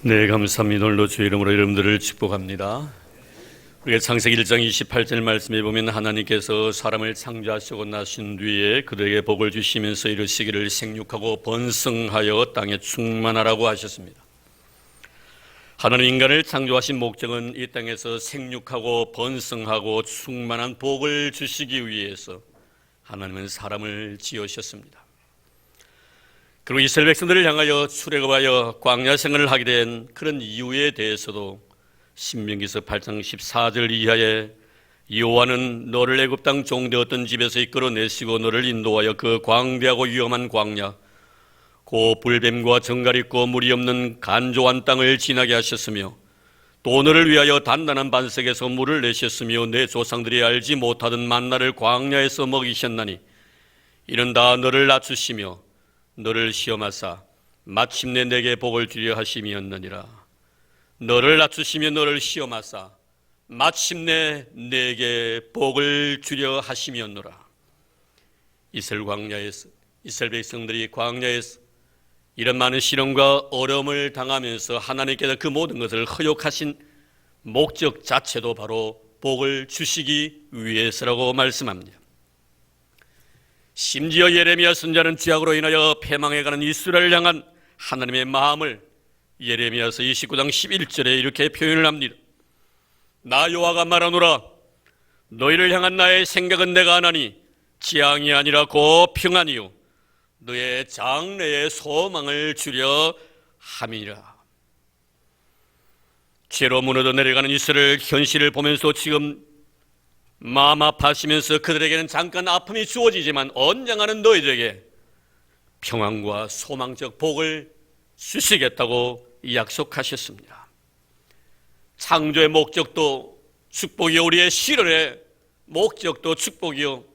네, 감사합니다. 오늘도 주의 이름으로 여러분들을 축복합니다. 우리가 창세기 1장 28절 말씀에 보면 하나님께서 사람을 창조하시고 나신 뒤에 그들에게 복을 주시면서 이르시기를 생육하고 번성하여 땅에 충만하라고 하셨습니다. 하나님 인간을 창조하신 목적은 이 땅에서 생육하고 번성하고 충만한 복을 주시기 위해서 하나님은 사람을 지으셨습니다. 그리고 이스라엘 백성들을 향하여 출애굽하여 광야 생활을 하게 된 그런 이유에 대해서도 신명기서 8장 14절 이하에 여호와는 너를 애굽 땅 종되었던 집에서 이끌어내시고 너를 인도하여 그 광대하고 위험한 광야 고 불뱀과 정갈 있고 물이 없는 간조한 땅을 지나게 하셨으며 또 너를 위하여 단단한 반석에서 물을 내셨으며 내 조상들이 알지 못하던 만나를 광야에서 먹이셨나니 이는 다 너를 낮추시며 너를 시험하사 마침내 내게 복을 주려 하심이었느니라. 너를 낮추시며 너를 시험하사 마침내 내게 복을 주려 하심이었노라. 이스라엘 광야에서 이스라엘 백성들이 광야에서 이런 많은 시련과 어려움을 당하면서 하나님께서 그 모든 것을 허용하신 목적 자체도 바로 복을 주시기 위해서라고 말씀합니다. 심지어 예레미야 선지자는 죄악으로 인하여 패망해가는 이스라엘을 향한 하나님의 마음을 예레미야서 29장 11절에 이렇게 표현을 합니다. 나 여호와가 말하노라 너희를 향한 나의 생각은 내가 아나니 지향이 아니라 곧 평안이요 너의 장래의 소망을 주려 함이라. 죄로 무너져 내려가는 이스라엘 현실을 보면서 지금 마음 아파하시면서 그들에게는 잠깐 아픔이 주어지지만 언젠가는 너희들에게 평안과 소망적 복을 주시겠다고 약속하셨습니다. 창조의 목적도 축복이요 우리의 실현의 목적도 축복이요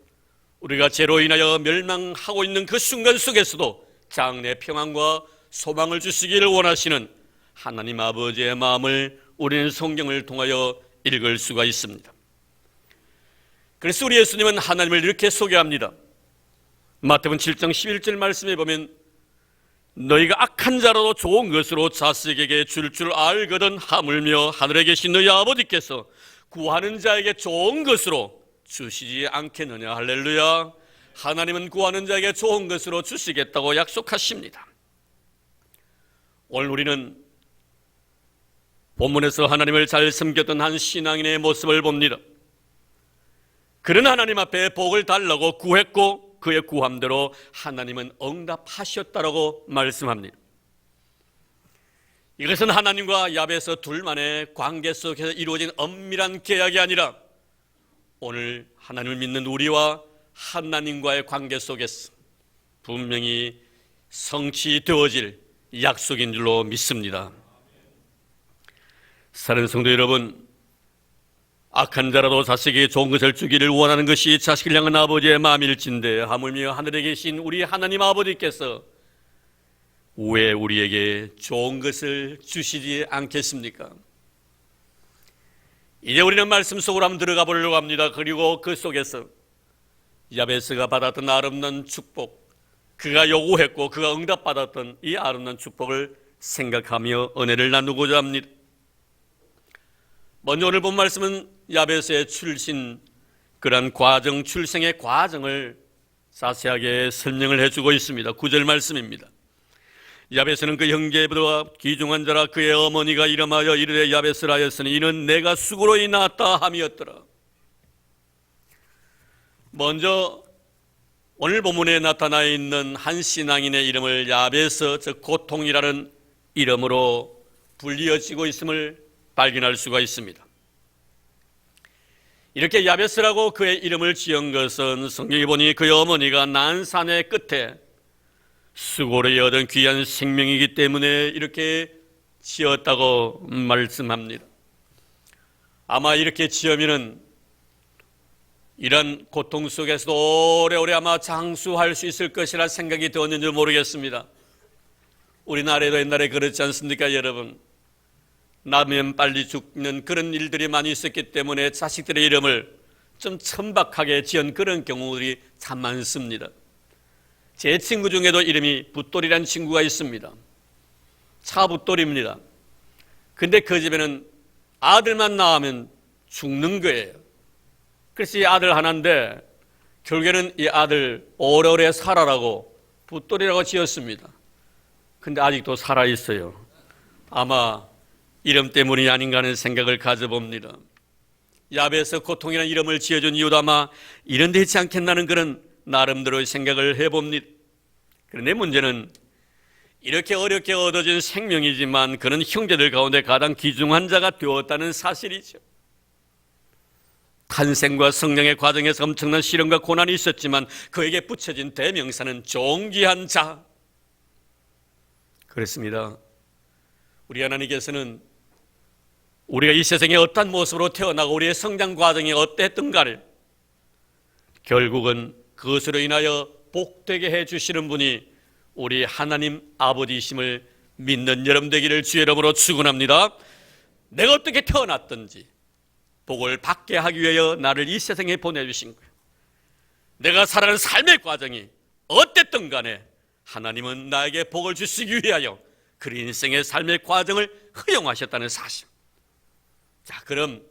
우리가 죄로 인하여 멸망하고 있는 그 순간 속에서도 장래 평안과 소망을 주시기를 원하시는 하나님 아버지의 마음을 우리는 성경을 통하여 읽을 수가 있습니다. 그래서 우리 예수님은 하나님을 이렇게 소개합니다. 마태복음 7장 11절 말씀에 보면 너희가 악한 자라도 좋은 것으로 자식에게 줄 알거든 하물며 하늘에 계신 너희 아버지께서 구하는 자에게 좋은 것으로 주시지 않겠느냐. 할렐루야. 하나님은 구하는 자에게 좋은 것으로 주시겠다고 약속하십니다. 오늘 우리는 본문에서 하나님을 잘 섬겼던 한 신앙인의 모습을 봅니다. 그런 하나님 앞에 복을 달라고 구했고 그의 구함대로 하나님은 응답하셨다라고 말씀합니다. 이것은 하나님과 야베스 둘만의 관계 속에서 이루어진 엄밀한 계약이 아니라 오늘 하나님을 믿는 우리와 하나님과의 관계 속에서 분명히 성취되어질 약속인 줄로 믿습니다. 사랑하는 성도 여러분, 악한 자라도 자식에게 좋은 것을 주기를 원하는 것이 자식을 향한 아버지의 마음일진데 하물며 하늘에 계신 우리 하나님 아버지께서 왜 우리에게 좋은 것을 주시지 않겠습니까? 이제 우리는 말씀 속으로 한번 들어가 보려고 합니다. 그리고 그 속에서 야베스가 받았던 아름다운 축복, 그가 요구했고 그가 응답받았던 이 아름다운 축복을 생각하며 은혜를 나누고자 합니다. 먼저 오늘 본 말씀은 야베스의 출신, 그런 과정, 출생의 과정을 자세하게 설명을 해주고 있습니다. 9절 말씀입니다. 야베스는 그 형제보다 귀중한 자라 그의 어머니가 이름하여 이르되 야베스라 하였으니 이는 내가 수고로 낳았다 함이었더라. 먼저 오늘 본문에 나타나 있는 한 신앙인의 이름을 야베스, 즉 고통이라는 이름으로 불리어지고 있음을 발견할 수가 있습니다. 이렇게 야베스라고 그의 이름을 지은 것은 성경에 보니 그의 어머니가 난산의 끝에 수고를 얻은 귀한 생명이기 때문에 이렇게 지었다고 말씀합니다. 아마 이렇게 지으면은 이런 고통 속에서도 오래오래 아마 장수할 수 있을 것이라 생각이 들었는지 모르겠습니다. 우리나라에도 옛날에 그렇지 않습니까, 여러분? 나면 빨리 죽는 그런 일들이 많이 있었기 때문에 자식들의 이름을 좀 천박하게 지은 그런 경우들이 참 많습니다. 제 친구 중에도 이름이 붓돌이라는 친구가 있습니다. 차붓돌입니다. 근데 그 집에는 아들만 낳으면 죽는 거예요. 그래서 이 아들 하나인데 결국에는 이 아들 오래오래 살아라고 붓돌이라고 지었습니다. 근데 아직도 살아있어요. 아마 이름 때문이 아닌가 하는 생각을 가져봅니다. 야베스 고통이라는 이름을 지어준 이유도 아마 이런 데 있지 않겠나는 그런 나름대로 생각을 해봅니다. 그런데 문제는 이렇게 어렵게 얻어진 생명이지만 그는 형제들 가운데 가장 귀중한 자가 되었다는 사실이죠. 탄생과 성령의 과정에서 엄청난 시련과 고난이 있었지만 그에게 붙여진 대명사는 존귀한 자. 그렇습니다. 우리 하나님께서는 우리가 이 세상에 어떤 모습으로 태어나고 우리의 성장 과정이 어땠던가를 결국은 그것으로 인하여 복되게 해주시는 분이 우리 하나님 아버지이심을 믿는 여러분 되기를 주의 이름으로 축원합니다. 내가 어떻게 태어났든지 복을 받게 하기 위하여 나를 이 세상에 보내주신 거예요. 내가 살아가는 삶의 과정이 어땠든 간에 하나님은 나에게 복을 주시기 위하여 그 인생의 삶의 과정을 허용하셨다는 사실. 자, 그럼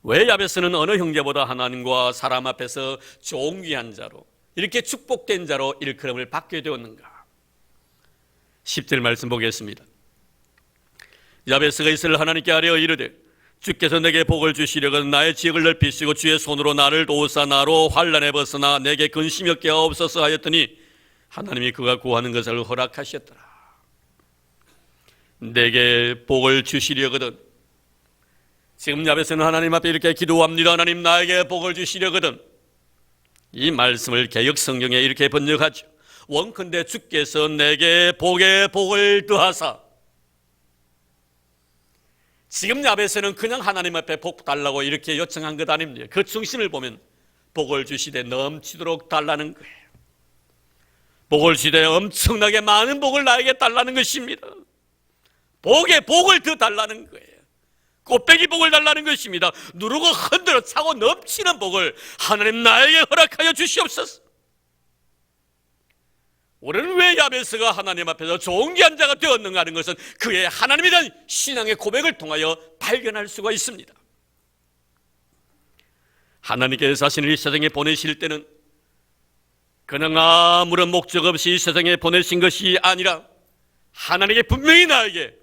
왜 야베스는 어느 형제보다 하나님과 사람 앞에서 존귀한 자로 이렇게 축복된 자로 일컬음을 받게 되었는가? 10절 말씀 보겠습니다. 야베스가 이스라엘 하나님께 아뢰어 이르되 주께서 내게 복을 주시려거든 나의 지역을 넓히시고 주의 손으로 나를 도우사 나로 환난에 벗어나 내게 근심이 없게 하옵소서 하였더니 하나님이 그가 구하는 것을 허락하셨더라. 내게 복을 주시려거든. 지금 야베스는 하나님 앞에 이렇게 기도합니다. 하나님 나에게 복을 주시려거든. 이 말씀을 개역 성경에 이렇게 번역하죠. 원컨대 주께서 내게 복에 복을 더하사. 지금 야베스는 그냥 하나님 앞에 복 달라고 이렇게 요청한 것 아닙니다. 그 중심을 보면 복을 주시되 넘치도록 달라는 거예요. 복을 주시되 엄청나게 많은 복을 나에게 달라는 것입니다. 복에 복을 더 달라는 거예요. 꽃배기 복을 달라는 것입니다. 누르고 흔들어 차고 넘치는 복을 하나님 나에게 허락하여 주시옵소서. 우리는 왜 야베스가 하나님 앞에서 존귀한 자가 되었는가 하는 것은 그의 하나님에 대한 신앙의 고백을 통하여 발견할 수가 있습니다. 하나님께서 자신을 이 세상에 보내실 때는 그냥 아무런 목적 없이 이 세상에 보내신 것이 아니라 하나님께 분명히 나에게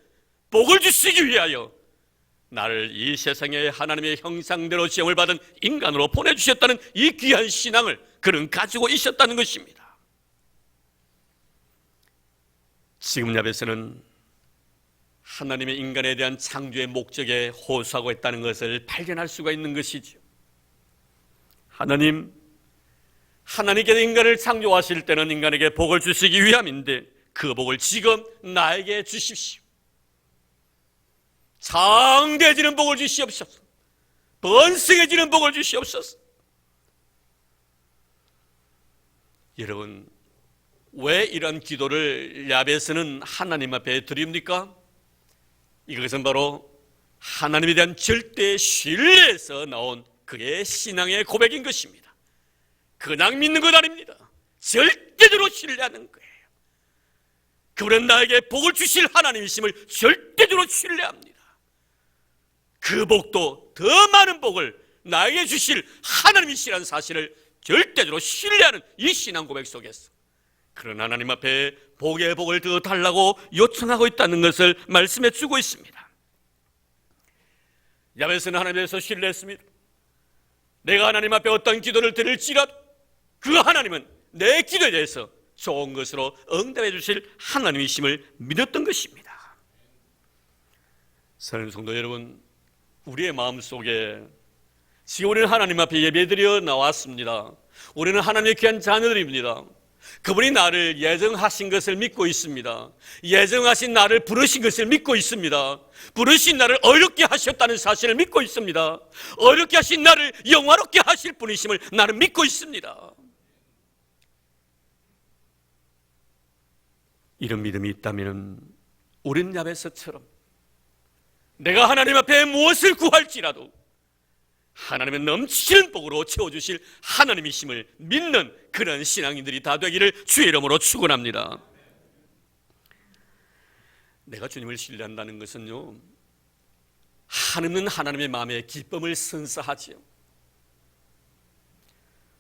복을 주시기 위하여 나를 이 세상에 하나님의 형상대로 지음을 받은 인간으로 보내주셨다는 이 귀한 신앙을 그는 가지고 있었다는 것입니다. 지금 야베스는 하나님의 인간에 대한 창조의 목적에 호소하고 있다는 것을 발견할 수가 있는 것이죠. 하나님께서 인간을 창조하실 때는 인간에게 복을 주시기 위함인데 그 복을 지금 나에게 주십시오. 장대해지는 복을 주시옵소서. 번성해지는 복을 주시옵소서. 여러분, 왜 이런 기도를 야베스는 하나님 앞에 드립니까? 이것은 바로 하나님에 대한 절대 신뢰에서 나온 그의 신앙의 고백인 것입니다. 그냥 믿는 것 아닙니다. 절대적으로 신뢰하는 거예요. 그분은 나에게 복을 주실 하나님이심을 절대적으로 신뢰합니다. 그 복도 더 많은 복을 나에게 주실 하나님이시라는 사실을 절대적으로 신뢰하는 이 신앙 고백 속에서 그런 하나님 앞에 복의 복을 더 달라고 요청하고 있다는 것을 말씀해 주고 있습니다. 야베스는 하나님에서 신뢰했습니다. 내가 하나님 앞에 어떤 기도를 드릴지라도 그 하나님은 내 기도에 대해서 좋은 것으로 응답해 주실 하나님이심을 믿었던 것입니다. 사랑하는 성도 여러분, 우리의 마음속에 지금 우리는 하나님 앞에 예배드려 나왔습니다. 우리는 하나님의 귀한 자녀들입니다. 그분이 나를 예정하신 것을 믿고 있습니다. 예정하신 나를 부르신 것을 믿고 있습니다. 부르신 나를 어렵게 하셨다는 사실을 믿고 있습니다. 어렵게 하신 나를 영화롭게 하실 분이심을 나는 믿고 있습니다. 이런 믿음이 있다면 우린 야베스처럼 내가 하나님 앞에 무엇을 구할지라도 하나님의 넘치는 복으로 채워주실 하나님이심을 믿는 그런 신앙인들이 다 되기를 주의 이름으로 축원합니다. 내가 주님을 신뢰한다는 것은요, 한없는 하나님의 마음에 기쁨을 선사하지요.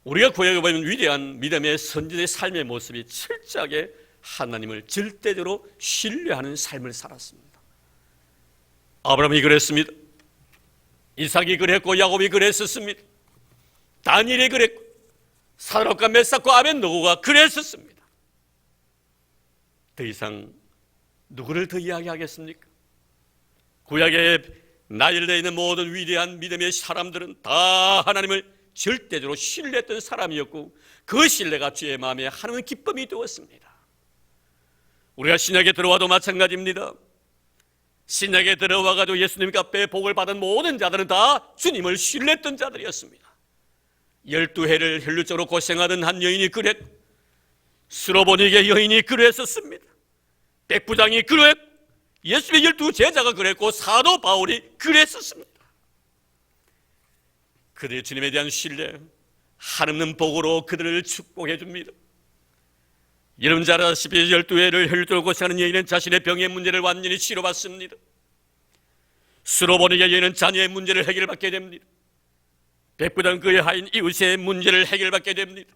우리가 구약에 보면 위대한 믿음의 선진의 삶의 모습이 철저하게 하나님을 절대적으로 신뢰하는 삶을 살았습니다. 아브라함이 그랬습니다. 이삭이 그랬고 야곱이 그랬었습니다. 다니엘이 그랬고 사드락과 메삭과 아벤노고가 그랬었습니다. 더 이상 누구를 더 이야기하겠습니까? 구약에 나열되어 있는 모든 위대한 믿음의 사람들은 다 하나님을 절대적으로 신뢰했던 사람이었고 그 신뢰가 주의 마음에 하나님의 기쁨이 되었습니다. 우리가 신약에 들어와도 마찬가지입니다. 신약에 들어와가지고 예수님 앞에 복을 받은 모든 자들은 다 주님을 신뢰했던 자들이었습니다. 12해를 혈루적으로 고생하던 한 여인이 그랬고, 수로보니게 여인이 그랬었습니다. 백부장이 그랬고, 예수의 12제자가 그랬고, 사도 바울이 그랬었습니다. 그들의 주님에 대한 신뢰, 한없는 복으로 그들을 축복해 줍니다. 여러분 잘 아시다시피 12해를 혈루적으로 고생하는 여인은 자신의 병의 문제를 완전히 치료받습니다. 수로보니게 여인은 자녀의 문제를 해결받게 됩니다. 백부장 그의 하인 이웃의 문제를 해결받게 됩니다.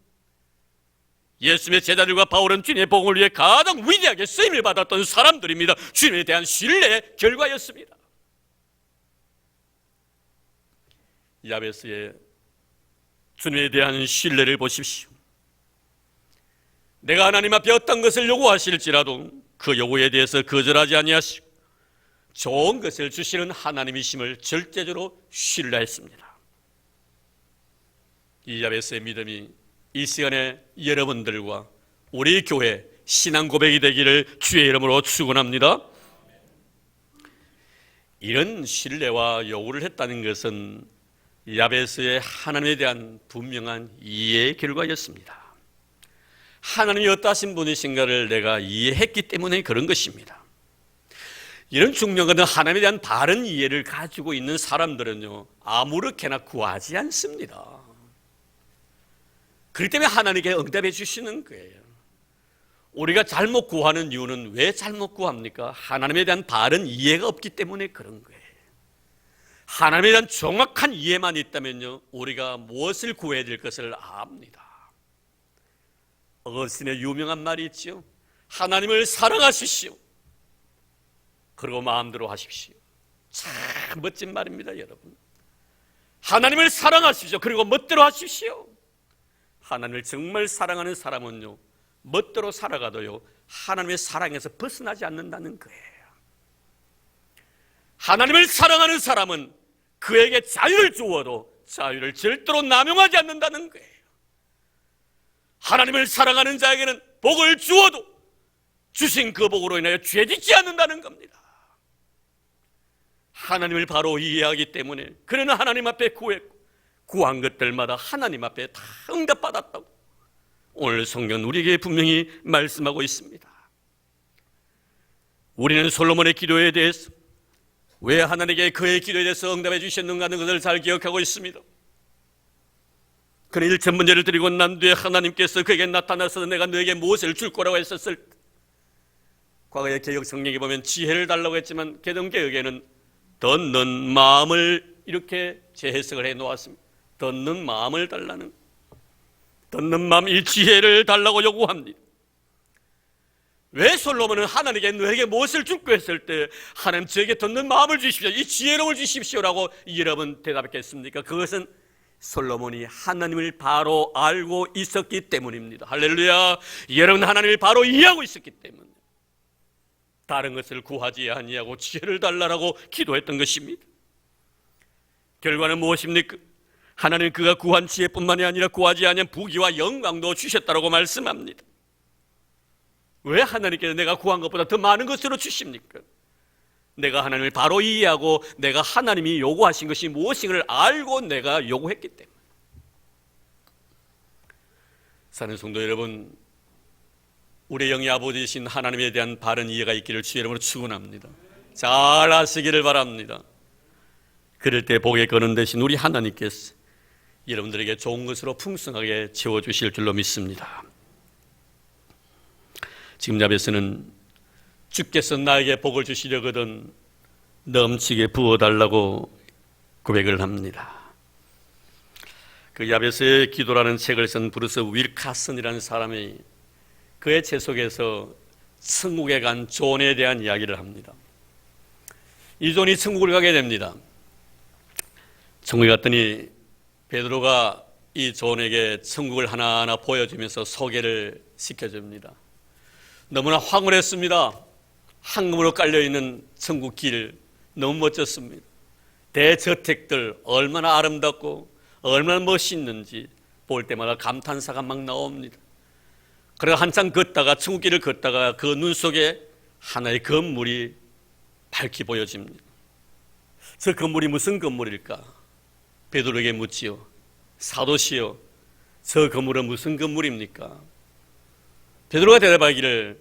예수님의 제자들과 바울은 주님의 복음을 위해 가장 위대하게 쓰임을 받았던 사람들입니다. 주님에 대한 신뢰의 결과였습니다. 야베스의 주님에 대한 신뢰를 보십시오. 내가 하나님 앞에 어떤 것을 요구하실지라도 그 요구에 대해서 거절하지 아니하시고 좋은 것을 주시는 하나님이심을 절대적으로 신뢰했습니다. 이 야베스의 믿음이 이 시간에 여러분들과 우리 교회 신앙 고백이 되기를 주의 이름으로 축원합니다. 이런 신뢰와 요구를 했다는 것은 야베스의 하나님에 대한 분명한 이해의 결과였습니다. 하나님이 어떠하신 분이신가를 내가 이해했기 때문에 그런 것입니다. 이런 중요한 것은 하나님에 대한 바른 이해를 가지고 있는 사람들은요, 아무렇게나 구하지 않습니다. 그렇기 때문에 하나님께 응답해 주시는 거예요. 우리가 잘못 구하는 이유는 왜 잘못 구합니까? 하나님에 대한 바른 이해가 없기 때문에 그런 거예요. 하나님에 대한 정확한 이해만 있다면요, 우리가 무엇을 구해야 될 것을 압니다. 어거스틴의 유명한 말이 있죠. 하나님을 사랑하십시오. 그리고 마음대로 하십시오. 참 멋진 말입니다, 여러분. 하나님을 사랑하십시오. 그리고 멋대로 하십시오. 하나님을 정말 사랑하는 사람은요, 멋대로 살아가도요, 하나님의 사랑에서 벗어나지 않는다는 거예요. 하나님을 사랑하는 사람은 그에게 자유를 주어도 자유를 절대로 남용하지 않는다는 거예요. 하나님을 사랑하는 자에게는 복을 주어도 주신 그 복으로 인하여 죄짓지 않는다는 겁니다. 하나님을 바로 이해하기 때문에 그는 하나님 앞에 구했고 구한 것들마다 하나님 앞에 다 응답받았다고 오늘 성경은 우리에게 분명히 말씀하고 있습니다. 우리는 솔로몬의 기도에 대해서 왜 하나님께 그의 기도에 대해서 응답해 주셨는가 하는 것을 잘 기억하고 있습니다. 그는 1천 문제를 드리고 난 뒤에 하나님께서 그에게 나타나서 내가 너에게 무엇을 줄 거라고 했었을 때, 과거의 개혁 성경에 보면 지혜를 달라고 했지만 개동개혁에는 듣는 마음을 이렇게 재해석을 해 놓았습니다. 듣는 마음을 달라는, 듣는 마음, 이 지혜를 달라고 요구합니다. 왜 솔로몬은 하나님께 너에게 무엇을 줄까 했을 때 하나님 저에게 듣는 마음을 주십시오, 이 지혜로움을 주십시오라고 여러분 대답했겠습니까? 그것은 솔로몬이 하나님을 바로 알고 있었기 때문입니다. 할렐루야. 여러분 하나님을 바로 이해하고 있었기 때문에 다른 것을 구하지 아니하고 지혜를 달라고 기도했던 것입니다. 결과는 무엇입니까? 하나님 그가 구한 지혜뿐만이 아니라 구하지 아니한 부귀와 영광도 주셨다고 말씀합니다. 왜 하나님께서 내가 구한 것보다 더 많은 것으로 주십니까? 내가 하나님을 바로 이해하고 내가 하나님이 요구하신 것이 무엇인가를 알고 내가 요구했기 때문에. 사는 성도 여러분, 우리 영의 아버지이신 하나님에 대한 바른 이해가 있기를 주의 이름으로 축원합니다. 잘 아시기를 바랍니다. 그럴 때 복의 근원 되신 우리 하나님께서 여러분들에게 좋은 것으로 풍성하게 채워주실 줄로 믿습니다. 지금 야베스는 주께서 나에게 복을 주시려거든 넘치게 부어달라고 고백을 합니다. 그 야베스의 기도라는 책을 쓴 브루스 윌카슨이라는 사람이 그의 책 속에서 천국에 간 존에 대한 이야기를 합니다. 이 존이 천국을 가게 됩니다. 천국에 갔더니 베드로가 이 존에게 천국을 하나하나 보여주면서 소개를 시켜줍니다. 너무나 황홀했습니다. 황금으로 깔려있는 천국 길 너무 멋졌습니다. 대저택들 얼마나 아름답고 얼마나 멋있는지 볼 때마다 감탄사가 막 나옵니다. 그래서 한참 걷다가 천국길을 걷다가 그 눈 속에 하나의 건물이 밝히 보여집니다. 저 건물이 무슨 건물일까? 베드로에게 묻지요. 사도시여, 저 건물은 무슨 건물입니까? 베드로가 대답하기를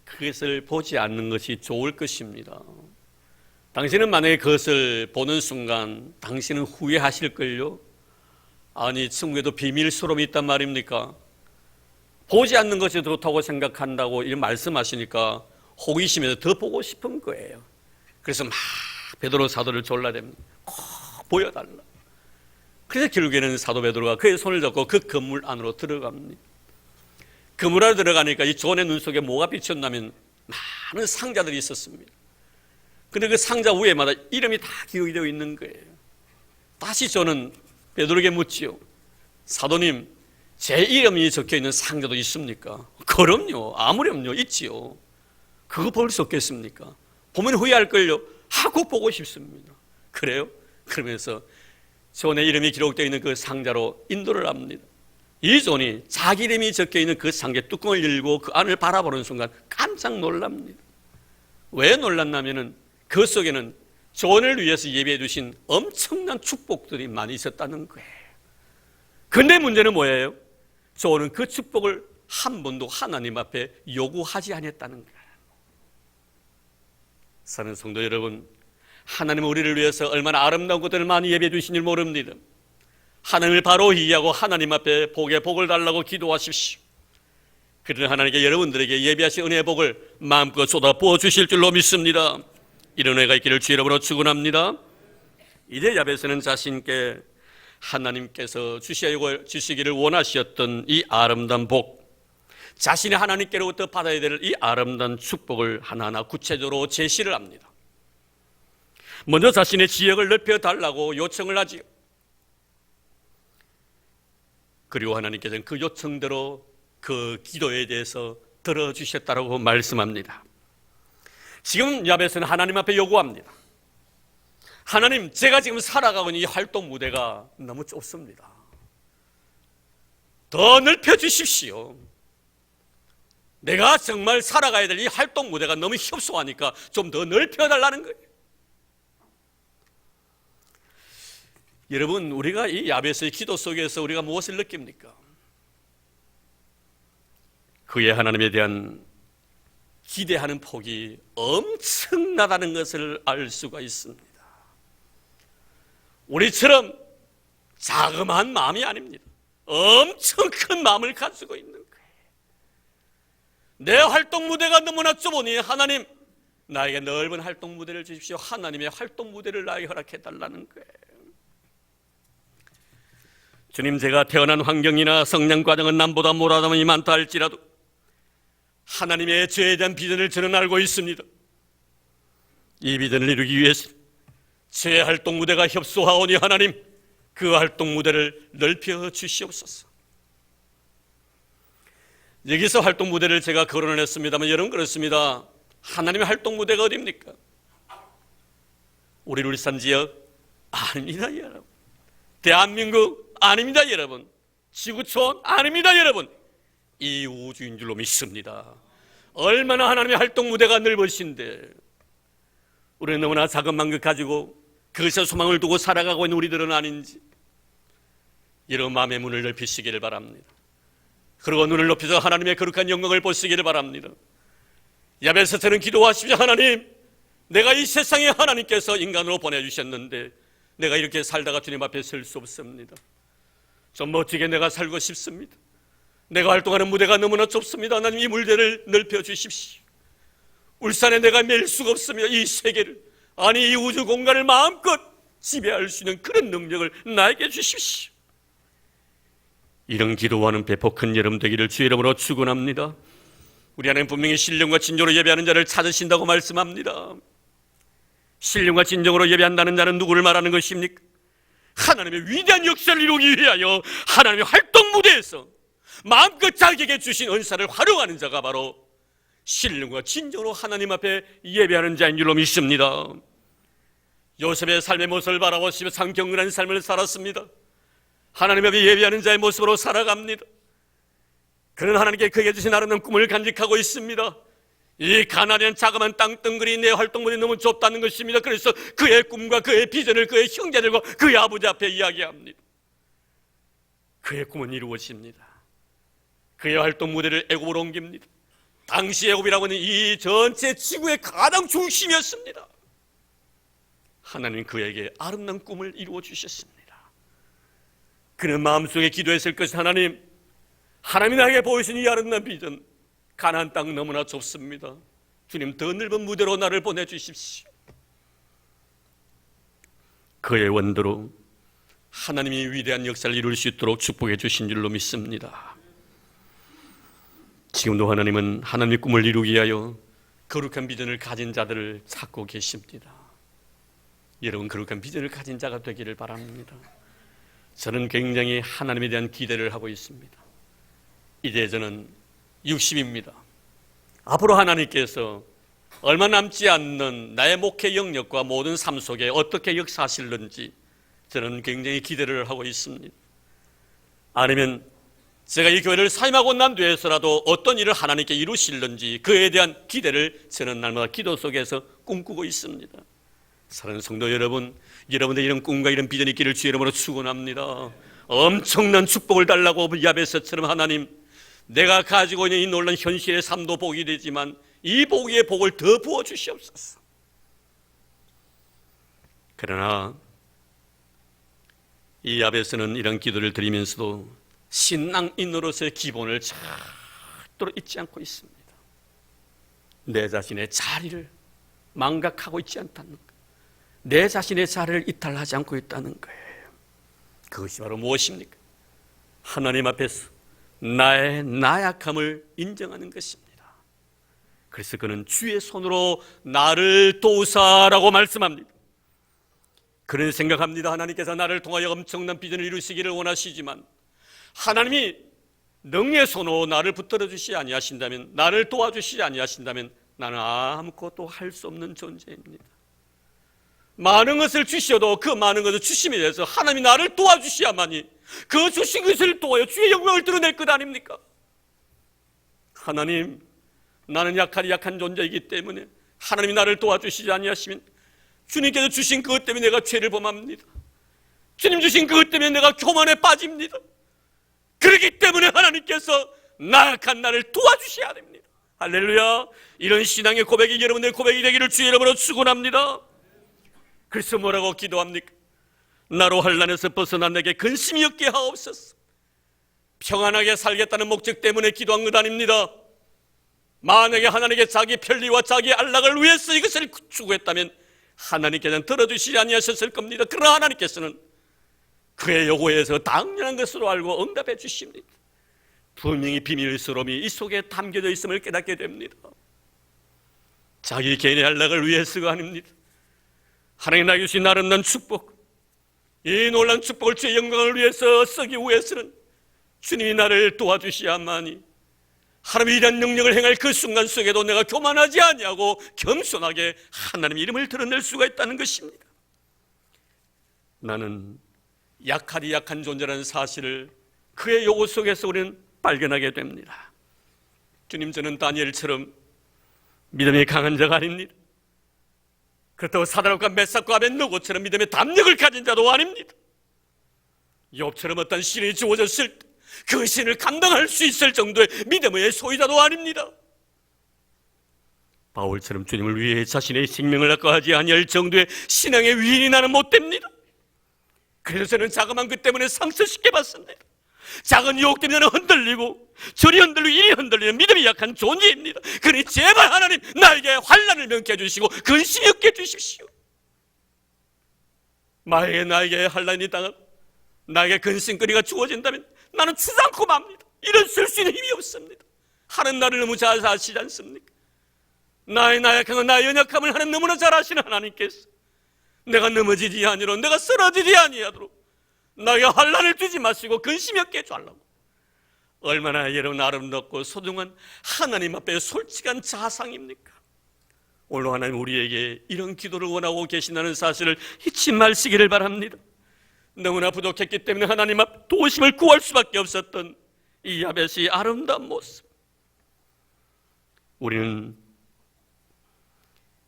그것을 보지 않는 것이 좋을 것입니다. 당신은 만약에 그것을 보는 순간 당신은 후회하실걸요? 아니, 천국에도 비밀 수롬이 있단 말입니까? 보지 않는 것이 좋다고 생각한다고 이런 말씀하시니까 호기심에서 더 보고 싶은 거예요. 그래서 막 베드로 사도를 졸라댑니다. 꼭 보여달라. 그래서 결국에는 사도 베드로가 그의 손을 잡고 그 건물 안으로 들어갑니다. 건물 안으로 들어가니까 이 존의 눈 속에 뭐가 비쳤냐면 많은 상자들이 있었습니다. 그런데 그 상자 위에마다 이름이 다 기록이 되어 있는 거예요. 다시 저는 베드로에게 묻지요. 사도님, 제 이름이 적혀있는 상자도 있습니까? 그럼요. 아무렴요. 있지요. 그거 볼 수 없겠습니까? 보면 후회할걸요? 하고 보고 싶습니다. 그래요? 그러면서 존의 이름이 기록되어 있는 그 상자로 인도를 합니다. 이 존이 자기 이름이 적혀있는 그 상자 뚜껑을 열고 그 안을 바라보는 순간 깜짝 놀랍니다. 왜 놀랐냐면은 그 속에는 존을 위해서 예비해 두신 엄청난 축복들이 많이 있었다는 거예요. 근데 문제는 뭐예요? 존은 그 축복을 한 번도 하나님 앞에 요구하지 않았다는 거예요. 사랑하는 성도 여러분, 하나님은 우리를 위해서 얼마나 아름다운 것들을 많이 예비해 주신 줄 모릅니다. 하나님을 바로 이해하고 하나님 앞에 복에 복을 달라고 기도하십시오. 그러나 하나님께 여러분들에게 예비하신 은혜의 복을 마음껏 쏟아부어 주실 줄로 믿습니다. 이런 은혜가 있기를 주 이름으로 축원합니다. 이제 야베스는 자신께 하나님께서 주시기를 원하셨던 이 아름다운 복, 자신이 하나님께로부터 받아야 될 이 아름다운 축복을 하나하나 구체적으로 제시를 합니다. 먼저 자신의 지역을 넓혀달라고 요청을 하지요. 그리고 하나님께서는 그 요청대로 그 기도에 대해서 들어주셨다고 말씀합니다. 지금 야베스는 하나님 앞에 요구합니다. 하나님, 제가 지금 살아가고 있는 이 활동 무대가 너무 좁습니다. 더 넓혀주십시오. 내가 정말 살아가야 될 이 활동 무대가 너무 협소하니까 좀 더 넓혀달라는 거예요. 여러분, 우리가 이 야베스의 기도 속에서 우리가 무엇을 느낍니까? 그의 하나님에 대한 기대하는 폭이 엄청나다는 것을 알 수가 있습니다. 우리처럼 자그마한 마음이 아닙니다. 엄청 큰 마음을 가지고 있는 거예요. 내 활동 무대가 너무나 좁으니 하나님, 나에게 넓은 활동 무대를 주십시오. 하나님의 활동 무대를 나에게 허락해달라는 거예요. 주님, 제가 태어난 환경이나 성장 과정은 남보다 못하다니 많다 할지라도 하나님의 죄에 대한 비전을 저는 알고 있습니다. 이 비전을 이루기 위해서 제 활동 무대가 협소하오니 하나님, 그 활동 무대를 넓혀 주시옵소서. 여기서 활동 무대를 제가 거론을 했습니다만 여러분 그렇습니다. 하나님의 활동 무대가 어디입니까? 우리 울산 지역 아닙니다, 여러분. 대한민국 아닙니다, 여러분. 지구촌 아닙니다, 여러분. 이 우주인 줄로 믿습니다. 얼마나 하나님의 활동 무대가 넓으신데 우리는 너무나 작은 마음 가지고 그것에 소망을 두고 살아가고 있는 우리들은 아닌지, 이런 마음의 문을 넓히시기를 바랍니다. 그리고 눈을 높여서 하나님의 거룩한 영광을 보시기를 바랍니다. 야베스처럼 기도하십시오. 하나님, 내가 이 세상에 하나님께서 인간으로 보내주셨는데 내가 이렇게 살다가 주님 앞에 설 수 없습니다. 좀 멋지게 내가 살고 싶습니다. 내가 활동하는 무대가 너무나 좁습니다. 하나님, 이 무대를 넓혀 주십시오. 울산에 내가 맬 수가 없으며 이 세계를, 아니 이 우주 공간을 마음껏 지배할 수 있는 그런 능력을 나에게 주십시오. 이런 기도와는 배포 큰 여러분 되기를 주의 이름으로 축원합니다. 우리 하나님 분명히 신령과 진정으로 예배하는 자를 찾으신다고 말씀합니다. 신령과 진정으로 예배한다는 자는 누구를 말하는 것입니까? 하나님의 위대한 역사를 이루기 위하여 하나님의 활동 무대에서 마음껏 자기에게 주신 은사를 활용하는 자가 바로 신령과 진정으로 하나님 앞에 예배하는 자인 줄로 믿습니다. 요셉의 삶의 모습을 바라보시며 참 경건한 삶을 살았습니다. 하나님 앞에 예배하는 자의 모습으로 살아갑니다. 그는 하나님께 그에게 주신 아름다운 꿈을 간직하고 있습니다. 이 가나안이라는 자그마한 땅덩어리 내 활동물이 너무 좁다는 것입니다. 그래서 그의 꿈과 그의 비전을 그의 형제들과 그의 아버지 앞에 이야기합니다. 그의 꿈은 이루어집니다. 그의 활동 무대를 애굽으로 옮깁니다. 당시 애굽이라고 하는 이 전체 지구의 가장 중심이었습니다. 하나님 그에게 아름다운 꿈을 이루어 주셨습니다. 그는 마음속에 기도했을 것이 하나님이 나에게 보이신 이 아름다운 비전, 가나안 땅 너무나 좁습니다. 주님 더 넓은 무대로 나를 보내주십시오. 그의 원도로 하나님이 위대한 역사를 이룰 수 있도록 축복해 주신 줄로 믿습니다. 지금도 하나님은 하나님의 꿈을 이루기 위하여 거룩한 비전을 가진 자들을 찾고 계십니다. 여러분 거룩한 비전을 가진 자가 되기를 바랍니다. 저는 굉장히 하나님에 대한 기대를 하고 있습니다. 이제 저는 60입니다. 앞으로 하나님께서 얼마 남지 않는 나의 목회 영역과 모든 삶 속에 어떻게 역사하실는지 저는 굉장히 기대를 하고 있습니다. 아니면 제가 이 교회를 사임하고 난 뒤에서라도 어떤 일을 하나님께 이루실는지 그에 대한 기대를 저는 날마다 기도 속에서 꿈꾸고 있습니다. 사랑하는 성도 여러분, 여러분들 이런 꿈과 이런 비전이 있기를 주의 이름으로 축원합니다. 엄청난 축복을 달라고 야베스처럼 하나님, 내가 가지고 있는 이 놀라운 현실의 삶도 복이 되지만 이 복 위에 복을 더 부어 주시옵소서. 그러나 이 야베스는 이런 기도를 드리면서도 신앙인으로서의 기본을 절대로 잊지 않고 있습니다. 내 자신의 자리를 망각하고 있지 않다는 것, 내 자신의 자리를 이탈하지 않고 있다는 거예요. 그것이 바로 무엇입니까? 하나님 앞에서 나의 나약함을 인정하는 것입니다. 그래서 그는 주의 손으로 나를 도우사라고 말씀합니다. 그는 생각합니다. 하나님께서 나를 통하여 엄청난 비전을 이루시기를 원하시지만 하나님이 능의 손으로 나를 붙들어 주시지 아니하신다면, 나를 도와주시지 아니하신다면 나는 아무것도 할 수 없는 존재입니다. 많은 것을 주셔도 그 많은 것을 주심에 대해서 하나님이 나를 도와주셔야만이 그 주신 것을 도와여 주의 영광을 드러낼 것 아닙니까? 하나님, 나는 약한 존재이기 때문에 하나님이 나를 도와주시지 아니하시면 주님께서 주신 그것 때문에 내가 죄를 범합니다. 주님 주신 그것 때문에 내가 교만에 빠집니다. 그렇기 때문에 하나님께서 나약한 나를 도와주셔야 됩니다. 할렐루야. 이런 신앙의 고백이 여러분의 고백이 되기를 주의 이름으로 축원합니다. 그래서 뭐라고 기도합니까? 나로 환난에서 벗어나 내게 근심이 없게 하옵소서. 평안하게 살겠다는 목적 때문에 기도한 것 아닙니다. 만약에 하나님께 자기 편리와 자기 안락을 위해서 이것을 추구했다면 하나님께서는 들어주시지 아니하셨을 겁니다. 그러나 하나님께서는 그의 요구에서 당연한 것으로 알고 응답해 주십니다. 분명히 비밀스러움이 이 속에 담겨져 있음을 깨닫게 됩니다. 자기 개인의 안락을 위해서가 아닙니다. 하나님 나에게 주신 아름다운 축복, 이 놀라운 축복을 주의 영광을 위해서 쓰기 위해서는 주님이 나를 도와주셔야만이 하나님의 이런 능력을 행할 그 순간 속에도 내가 교만하지 아니하고 겸손하게 하나님의 이름을 드러낼 수가 있다는 것입니다. 나는 약한 존재라는 사실을 그의 요구 속에서 우리는 발견하게 됩니다. 주님, 저는 다니엘처럼 믿음이 강한 자가 아닙니다. 그렇다고 사드락과 메삭과 아벳느고처럼 믿음의 담력을 가진 자도 아닙니다. 욥처럼 어떤 신이 주어졌을 때 그 신을 감당할 수 있을 정도의 믿음의 소유자도 아닙니다. 바울처럼 주님을 위해 자신의 생명을 아까워하지 아니할 정도의 신앙의 위인이 나는 못 됩니다. 그래서 저는 자그마한 것 때문에 상처 쉽게 받습니다. 작은 유혹 때문에 흔들리고 저리 흔들리고 이리 흔들리는 믿음이 약한 존재입니다. 그러니 제발 하나님 나에게 환난을 면케 해주시고 근심이 없게 해주십시오. 만약에 나에게 환난이 당하고 나에게 근심거리가 주어진다면 나는 주저앉고 맙니다. 일어설 수 있는 힘이 없습니다. 하는 나를 너무 잘 아시지 않습니까? 나의 나약함과 나의 연약함을 하나님 너무나 잘 아시는 하나님께서 내가 넘어지지 아니하도록, 내가 쓰러지지 아니하도록 나에게 환난을 주지 마시고 근심이 없게 해주려고, 얼마나 여러분 아름답고 소중한 하나님 앞에 솔직한 자상입니까? 오늘 하나님 우리에게 이런 기도를 원하고 계신다는 사실을 잊지 마시기를 바랍니다. 너무나 부족했기 때문에 하나님 앞 도우심을 구할 수밖에 없었던 이 야벳의 아름다운 모습, 우리는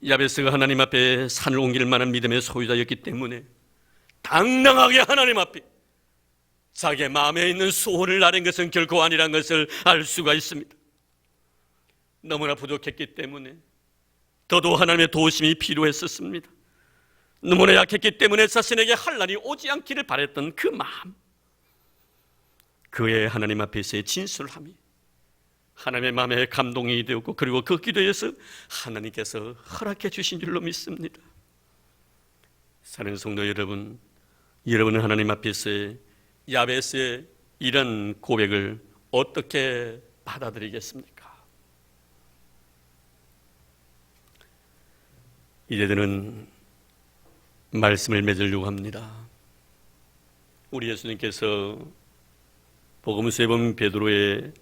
야베스가 하나님 앞에 산을 옮길 만한 믿음의 소유자였기 때문에 당당하게 하나님 앞에 자기의 마음에 있는 소원을 아는 것은 결코 아니라는 것을 알 수가 있습니다. 너무나 부족했기 때문에 더더욱 하나님의 도우심이 필요했었습니다. 너무나 약했기 때문에 자신에게 환난이 오지 않기를 바랬던 그 마음, 그의 하나님 앞에서의 진술함이 하나님의 마음에 감동이 되었고, 그리고 그 기도에서 하나님께서 허락해 주신 줄로 믿습니다. 사랑하는 성도 여러분, 여러분은 하나님 앞에서의 야베스의 이런 고백을 어떻게 받아들이겠습니까? 이제 저는 말씀을 맺으려고 합니다. 우리 예수님께서 복음서에 보면 베드로의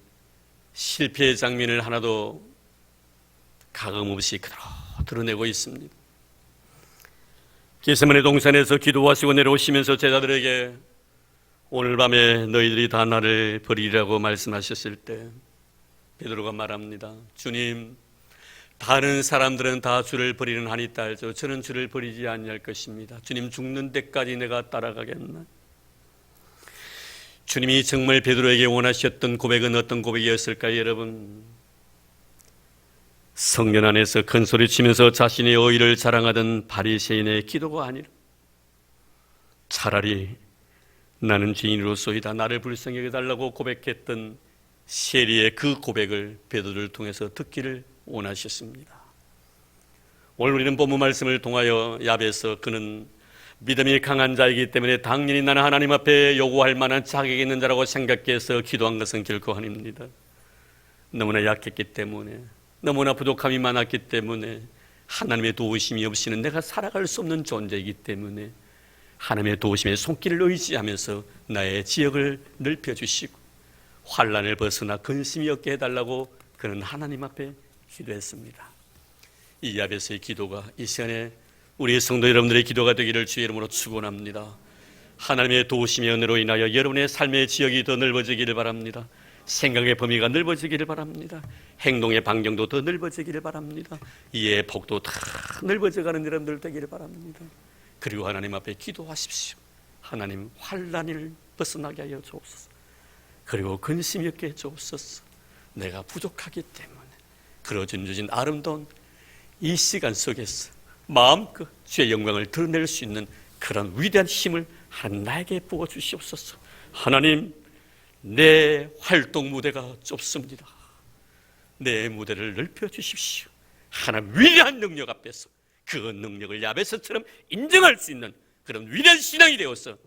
실패의 장면을 하나도 가감없이 그대로 드러내고 있습니다. 겟세마네 동산에서 기도하시고 내려오시면서 제자들에게 오늘 밤에 너희들이 다 나를 버리리라고 말씀하셨을 때 베드로가 말합니다. 주님, 다른 사람들은 다 주를 버리는 한이 있다 알죠. 저는 주를 버리지 아니할 것입니다. 주님 죽는 데까지 내가 따라가겠나? 주님이 정말 베드로에게 원하셨던 고백은 어떤 고백이었을까요, 여러분? 성전 안에서 큰 소리 치면서 자신의 의의를 자랑하던 바리새인의 기도가 아니라 차라리 나는 죄인으로서이다, 나를 불쌍히 여겨달라고 고백했던 세리의 그 고백을 베드로를 통해서 듣기를 원하셨습니다. 오늘 우리는 본문 말씀을 통하여 야베스, 그는 믿음이 강한 자이기 때문에 당연히 나는 하나님 앞에 요구할 만한 자격이 있는 자라고 생각해서 기도한 것은 결코 아닙니다. 너무나 약했기 때문에, 너무나 부족함이 많았기 때문에, 하나님의 도우심이 없이는 내가 살아갈 수 없는 존재이기 때문에 하나님의 도우심의 손길을 의지하면서 나의 지역을 넓혀주시고 환난을 벗어나 근심이 없게 해달라고 그는 하나님 앞에 기도했습니다. 이 야베스의 기도가 이 시간에 우리 성도 여러분들의 기도가 되기를 주의 이름으로 축원합니다. 하나님의 도우심의 은혜로 인하여 여러분의 삶의 지역이 더 넓어지기를 바랍니다. 생각의 범위가 넓어지기를 바랍니다. 행동의 반경도 더 넓어지기를 바랍니다. 이해 폭도 다 넓어져가는 여러분들 되기를 바랍니다. 그리고 하나님 앞에 기도하십시오. 하나님, 환난을 벗어나게 하여 주옵소서. 그리고 근심이 없게 해 주옵소서. 내가 부족하기 때문에 그러진 주신 아름다운 이 시간 속에서 마음껏 주의 영광을 드러낼 수 있는 그런 위대한 힘을 하나님 나에게 부어주시옵소서. 하나님, 내 활동 무대가 좁습니다. 내 무대를 넓혀주십시오. 하나님 위대한 능력 앞에서 그 능력을 야베스처럼 인정할 수 있는 그런 위대한 신앙이 되어서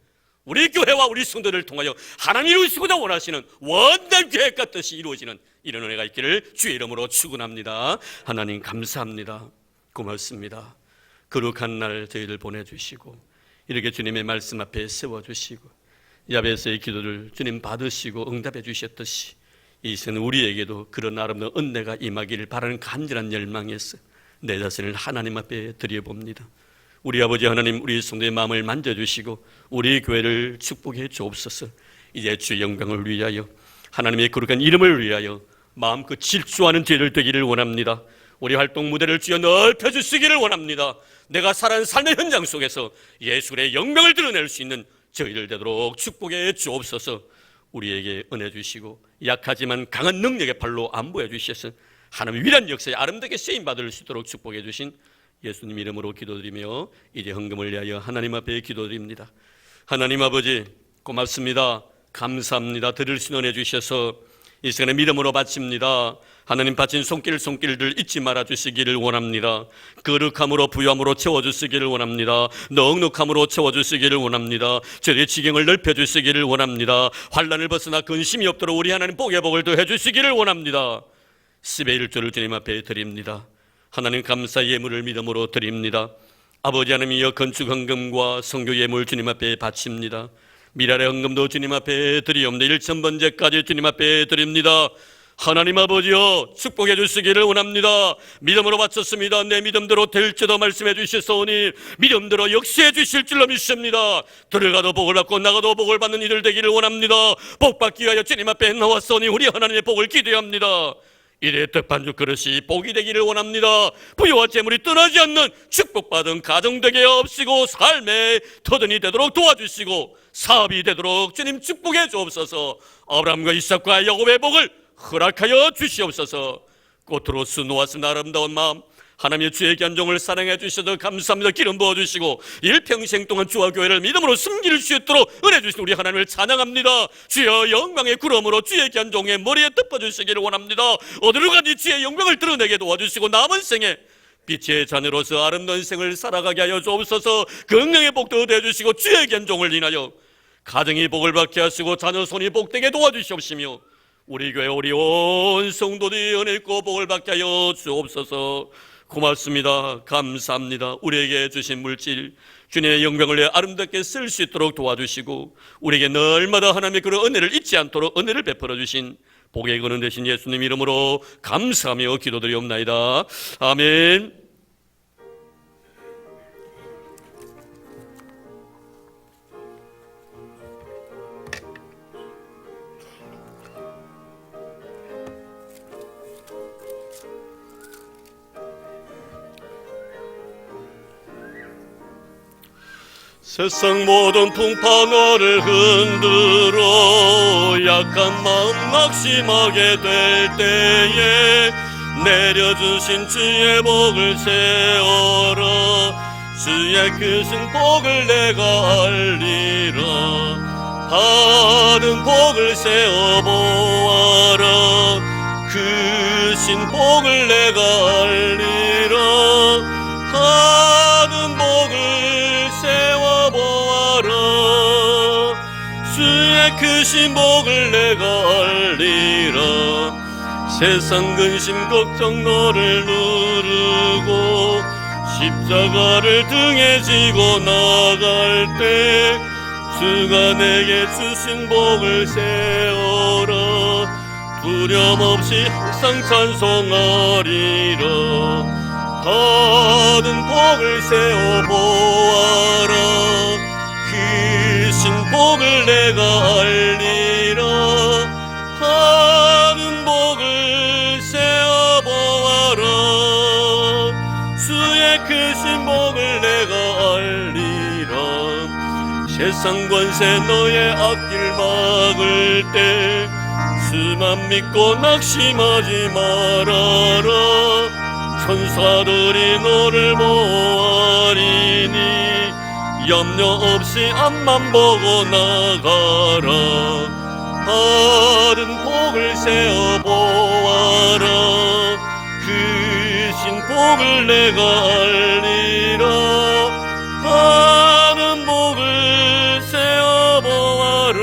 우리 교회와 우리 성도들을 통하여 하나님이 이루시고자 원하시는 원단 계획과 뜻이 이루어지는 이런 은혜가 있기를 주의 이름으로 축원합니다. 하나님 감사합니다. 고맙습니다. 거룩한 날 저희들 보내주시고 이렇게 주님의 말씀 앞에 세워주시고 야베스의 기도를 주님 받으시고 응답해 주셨듯이 이 시간 우리에게도 그런 아름다운 은혜가 임하기를 바라는 간절한 열망에서 내 자신을 하나님 앞에 드려봅니다. 우리 아버지 하나님, 우리 성도의 마음을 만져주시고 우리 교회를 축복해 주옵소서. 이제 주의 영광을 위하여 하나님의 거룩한 이름을 위하여 마음껏 질주하는 죄를 되기를 원합니다. 우리 활동 무대를 주여 넓혀주시기를 원합니다. 내가 살아가는 삶의 현장 속에서 예수의 영광을 드러낼 수 있는 저희들 되도록 축복해 주옵소서. 우리에게 은혜 주시고 약하지만 강한 능력의 팔로 안보해 주셔서 하나님의 위대한 역사에 아름답게 쓰임받을 수 있도록 축복해 주신 예수님 이름으로 기도드리며 이제 헌금을 위하여 하나님 앞에 기도드립니다. 하나님 아버지 고맙습니다. 감사합니다. 들을 수 있는 은혜 주셔서 이 시간에 믿음으로 바칩니다. 하나님 바친 손길들 잊지 말아 주시기를 원합니다. 거룩함으로 부유함으로 채워주시기를 원합니다. 넉넉함으로 채워주시기를 원합니다. 저희의 지경을 넓혀주시기를 원합니다. 환난을 벗어나 근심이 없도록 우리 하나님 복의 복을 더해 주시기를 원합니다. 10의 1조를 주님 앞에 드립니다. 하나님 감사 예물을 믿음으로 드립니다. 아버지 하나님이여 건축 헌금과 성교 예물 주님 앞에 바칩니다. 미랄의 헌금도 주님 앞에 드리옵니다. 1,000번째까지 주님 앞에 드립니다. 하나님 아버지여 축복해 주시기를 원합니다. 믿음으로 바쳤습니다. 내 믿음대로 될지도 말씀해 주시사오니 믿음대로 역시해 주실 줄로 믿습니다. 들어가도 복을 받고 나가도 복을 받는 이들 되기를 원합니다. 복 받기 위하여 주님 앞에 나왔으니 우리 하나님의 복을 기대합니다. 이래 떡반죽 그릇이 복이 되기를 원합니다. 부유와 재물이 떠나지 않는 축복받은 가정 되게 없이고 삶의 터전이 되도록 도와주시고 사업이 되도록 주님 축복해 주옵소서. 아브라함과 이삭과 야곱의 복을 허락하여 주시옵소서. 꽃으로 수놓았은 아름다운 마음 하나님의 주의 견종을 사랑해 주셔서 감사합니다. 기름 부어주시고 일평생 동안 주와 교회를 믿음으로 숨길 수 있도록 은혜 주신 우리 하나님을 찬양합니다. 주여 영광의 구름으로 주의 견종의 머리에 덮어주시기를 원합니다. 어디로 가든지 주의 영광을 드러내게 도와주시고 남은 생에 빛의 자녀로서 아름다운 생을 살아가게 하여 주옵소서. 건강의 복도 얻어 주시고 주의 견종을 인하여 가정이 복을 받게 하시고 자녀 손이 복되게 도와주시옵시며 우리 교회 우리 온 성도들이 은혜 있고 복을 받게 하여 주옵소서. 고맙습니다. 감사합니다. 우리에게 주신 물질 주님의 영광을 위해 아름답게 쓸 수 있도록 도와주시고 우리에게 날마다 하나님의 그런 은혜를 잊지 않도록 은혜를 베풀어 주신 복의 근원 되신 예수님 이름으로 감사하며 기도드리옵나이다. 아멘. 세상 모든 풍파 너를 흔들어 약한 마음 낙심하게 될 때에 내려주신 주의 복을 세워라. 주의 크신 복을 내가 알리라. 받은 복을 세워보아라. 크신 복을 내가 알리라. 받은 복을 세워보아라. 주의 크신 복을 내가 알리라. 세상 근심 걱정 너를 누르고 십자가를 등에 지고 나갈 때 주가 내게 주신 복을 세워라. 두려움 없이 항상 찬송하리라. 받은 복을 세워보아라. 크신 복을 내가 알리라. 받은 복을 세워보아라. 주의 크신 복을 내가 알리라. 세상 권세 너의 앞길 막을 때 주만 믿고 낙심하지 말아라. 천사들이 너를 보아리니 염려 없이 앞만 보고 나가라. 받은 복을 세워보아라. 크신 복을 내가 알리라. 받은 복을 세워보아라.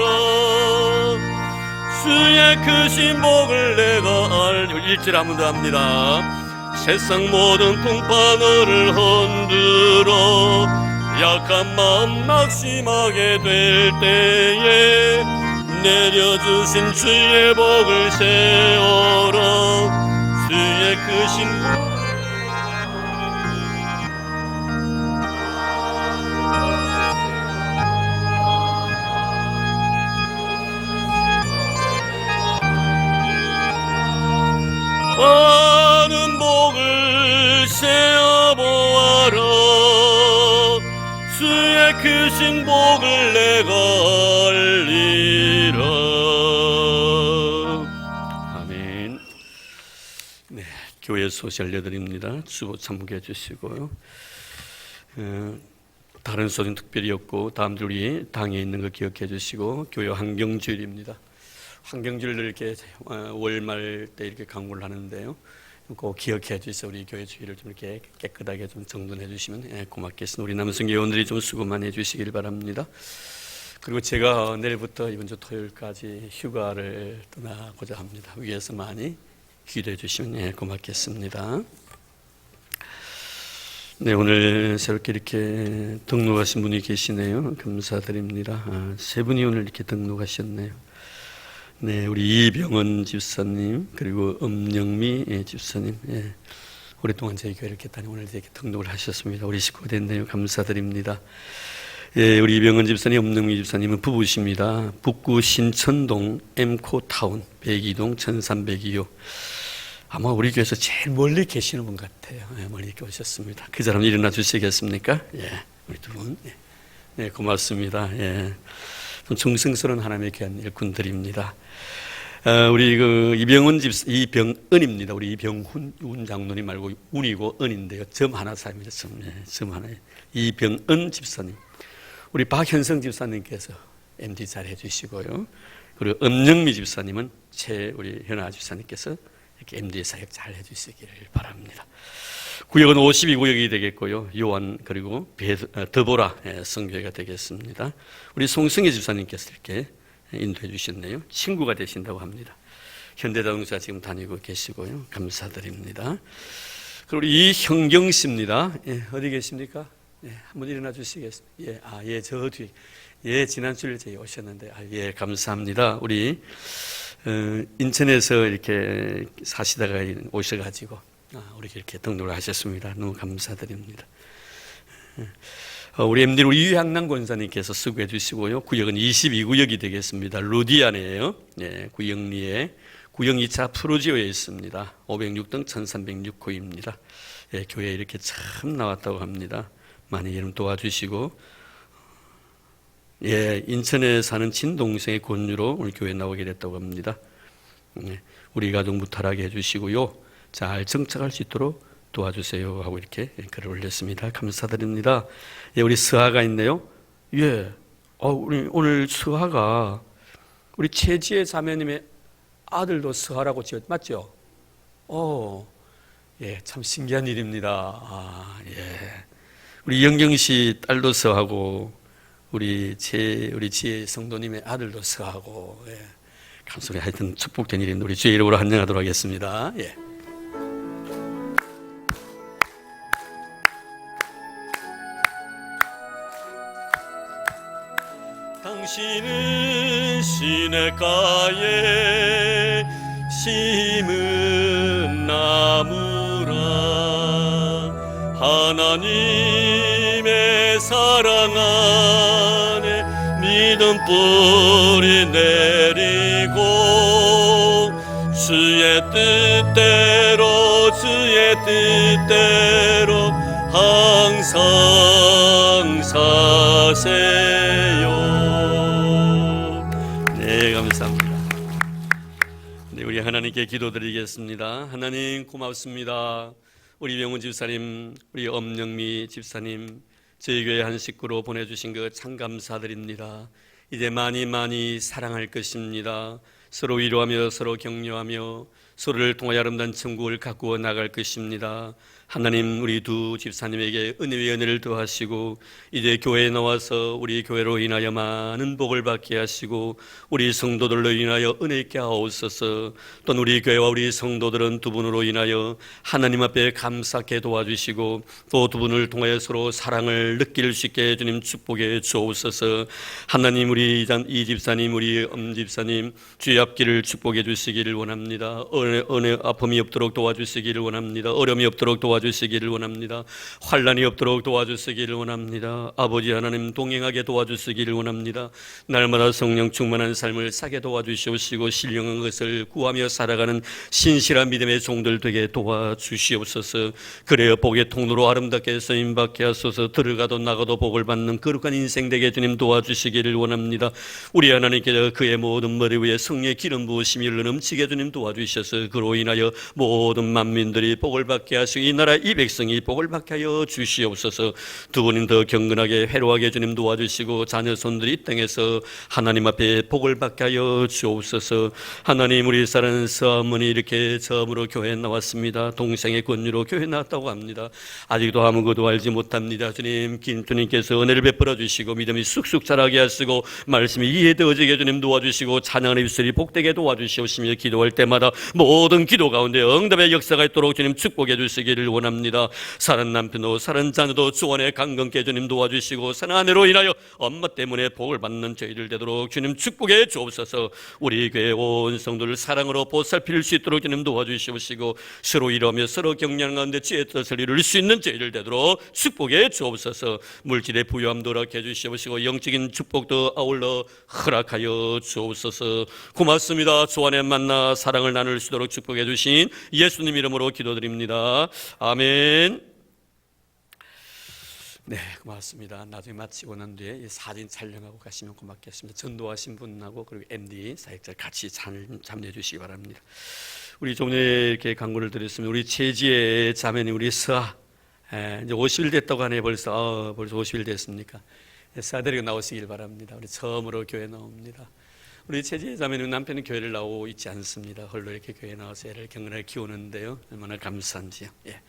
주의 크신 복을 내가 알리라. 1절 한번 더 합니다. 세상 모든 풍파 너를 흔들어 약한 마음 낙심하게 될 때에 내려주신 주의 복을 세워라. 주의 크신 복 많은 복을 세어보아라. 주의 크신 복을 내가 알리라. 아멘. 네, 교회 소식 알려드립니다. 주보 참고해 주시고요. 다른 소리는 특별히 없고 다음 주 우리 당에 있는 거 기억해 주시고 교회 환경주일입니다. 환경주일을 이렇게 월말 때 이렇게 강구를 하는데요. 꼭 기억해 주셔서 우리 교회 주일을 좀 이렇게 깨끗하게 좀 정돈해 주시면 고맙겠습니다. 우리 남성 교원들이 좀 수고 많이 해주시길 바랍니다. 그리고 제가 내일부터 이번 주 토요일까지 휴가를 떠나고자 합니다. 위에서 많이 기도해 주시면 고맙겠습니다. 네, 오늘 새롭게 이렇게 등록하신 분이 계시네요. 감사드립니다. 세 분이 오늘 이렇게 등록하셨네요. 네, 우리 이병헌 집사님 그리고 엄영미 집사님, 오랫동안 저희 교회를 이렇게 다니 오늘 이렇게 등록을 하셨습니다. 우리 식구 됐네요. 감사드립니다. 우리 이병헌 집사님, 엄영미 집사님은 부부십니다. 북구 신천동 엠코타운 102동 1302호. 아마 우리 교회에서 제일 멀리 계시는 분 같아요. 멀리 이렇게 오셨습니다. 그 사람 일어나 주시겠습니까? 우리 두 분. 고맙습니다. 좀 정성스러운 하나님의 귀한 일꾼들입니다. 우리 그 이병은입니다. 우리 이병훈 장로님 말고 운이고 은인데요. 점 하나 사입니다. 점 하나. 이병은 집사님. 우리 박현성 집사님께서 MD 잘 해주시고요. 그리고 엄영미 집사님은 우리 현아 집사님께서 이렇게 MD 사역 잘 해주시기를 바랍니다. 구역은 52구역이 되겠고요. 요한 그리고 더보라 성교회가 되겠습니다. 우리 송승희 집사님께서 이렇게 인도해 주셨네요. 친구가 되신다고 합니다. 현대자동차 지금 다니고 계시고요. 감사드립니다. 그리고 우리 이형경 씨입니다. 어디 계십니까? 한번 일어나 주시겠습니까? 저 뒤에 지난주에 저희 오셨는데, 감사합니다. 우리 인천에서 이렇게 사시다가 오셔가지고 우리 이렇게 등록을 하셨습니다. 너무 감사드립니다. 우리 MD 우리 유향남 권사님께서 수고해 주시고요. 구역은 22구역이 되겠습니다. 루디안이에요. 구역리에 구역 2차 프로지오에 있습니다. 506동 1306호입니다. 교회에 이렇게 참 나왔다고 합니다. 많이 이름 도와주시고, 인천에 사는 친동생의 권유로 우리 교회에 나오게 됐다고 합니다. 우리 가족 무탈하게 해주시고요. 잘 정착할 수 있도록 도와주세요 하고 이렇게 글을 올렸습니다. 감사드립니다. 우리 서하가 있네요. 우리 오늘 서하가 우리 최지혜 자매님의 아들도 서하라고 지었 맞죠? 참 신기한 일입니다. 우리 영경 씨 딸도 서하고 우리 지혜 성도님의 아들도 서하고 감사합니다. 하여튼 축복된 일인데 우리 주의 이름으로 환영하도록 하겠습니다. 당신은 시냇가에 심은 나무라 하나님의 사랑 안에 믿음 뿌리 내리고 주의 뜻대로 항상 사세요. 감사합니다. 우리 하나님께 기도드리겠습니다. 하나님 고맙습니다. 우리 병훈 집사님, 우리 엄영미 집사님, 저희 교회 한 식구로 보내주신 것 참 감사드립니다. 이제 많이 사랑할 것입니다. 서로 위로하며 서로 격려하며 서로를 통하여 아름다운 천국을 가꾸어 나갈 것입니다. 하나님 우리 두 집사님에게 은혜의 은혜를 더하시고 이제 교회에 나와서 우리 교회로 인하여 많은 복을 받게 하시고 우리 성도들로 인하여 은혜 있게 하옵소서. 또 우리 교회와 우리 성도들은 두 분으로 인하여 하나님 앞에 감사하게 도와주시고 또 두 분을 통하여 서로 사랑을 느낄 수 있게 주님 축복해 주옵소서. 하나님 우리 이 집사님 우리 엄 집사님 주의 앞길을 축복해 주시기를 원합니다. 아픔이 없도록 도와주시기를 원합니다. 어려움이 없도록 도와주시기를 원합니다. 환난이 없도록 도와주시기를 원합니다. 아버지 하나님 동행하게 도와주시기를 원합니다. 날마다 성령 충만한 삶을 사게 도와주시옵시고 신령한 것을 구하며 살아가는 신실한 믿음의 종들 되게 도와주시옵소서. 그래야 복의 통로로 아름답게 쓰임받게 하소서. 들어가도 나가도 복을 받는 거룩한 인생 되게 주님 도와주시기를 원합니다. 우리 하나님께서 그의 모든 머리 위에 성령 성령의 기름 부으심이 넘치게 주님 도와주셔서 그로 인하여 모든 만민들이 복을 받게 하시고 이 나라 이 백성이 복을 받게 하여 주시옵소서. 두 분이 더 경건하게 회로하게 주님 도와주시고 자녀 손들이 이 땅에서 하나님 앞에 복을 받게 하여 주옵소서. 하나님, 우리 사랑하는 서어머니 이렇게 처음으로 교회에 나왔습니다. 동생의 권유로 교회에 나왔다고 합니다. 아직도 아무것도 알지 못합니다. 주님, 주님께서 은혜를 베풀어 주시고 믿음이 쑥쑥 자라게 하시고 말씀이 이해되어지게 주님 도와주시고 찬양의 입술이 복되게 도와주시옵시며 기도할 때마다 모든 기도 가운데 응답의 역사가 있도록 주님 축복해 주시기를 원합니다. 사는 남편도 사는 자녀도 주원에 강건케 주님 도와주시고 사는 아내로 인하여 엄마 때문에 복을 받는 저희들 되도록 주님 축복해 주옵소서. 우리 교회 온 성도를 사랑으로 보살필 수 있도록 주님 도와주시옵시고 서로 이루며 서로 격려하는 가운데 지혜의 뜻을 이룰 수 있는 저희들 되도록 축복해 주옵소서. 물질의 부유함도 허락해 주시옵시고 영적인 축복도 아울러 허락하여 주옵소서. 고맙습니다. 주 안에 만나 사랑을 나눌 수 있도록 축복해 주신 예수님 이름으로 기도드립니다. 아멘. 네, 고맙습니다. 나중에 마치고 난 뒤에 사진 촬영하고 가시면 고맙겠습니다. 전도하신 분하고 그리고 MD 사역자 같이 참여해 주시기 바랍니다. 우리 좀 전에 이렇게 강구를 드렸습니다. 우리 최지의 자매님 우리 서아 이제 50일 됐다고 하네. 벌써 50일 됐습니까? 서아 데리고 나오시길 바랍니다. 우리 처음으로 교회 나옵니다. 우리 최지의 자매님 남편은 교회를 나오고 있지 않습니다. 홀로 이렇게 교회 나와서 애를 경건하게 키우는데요. 얼마나 감사한지요. 예.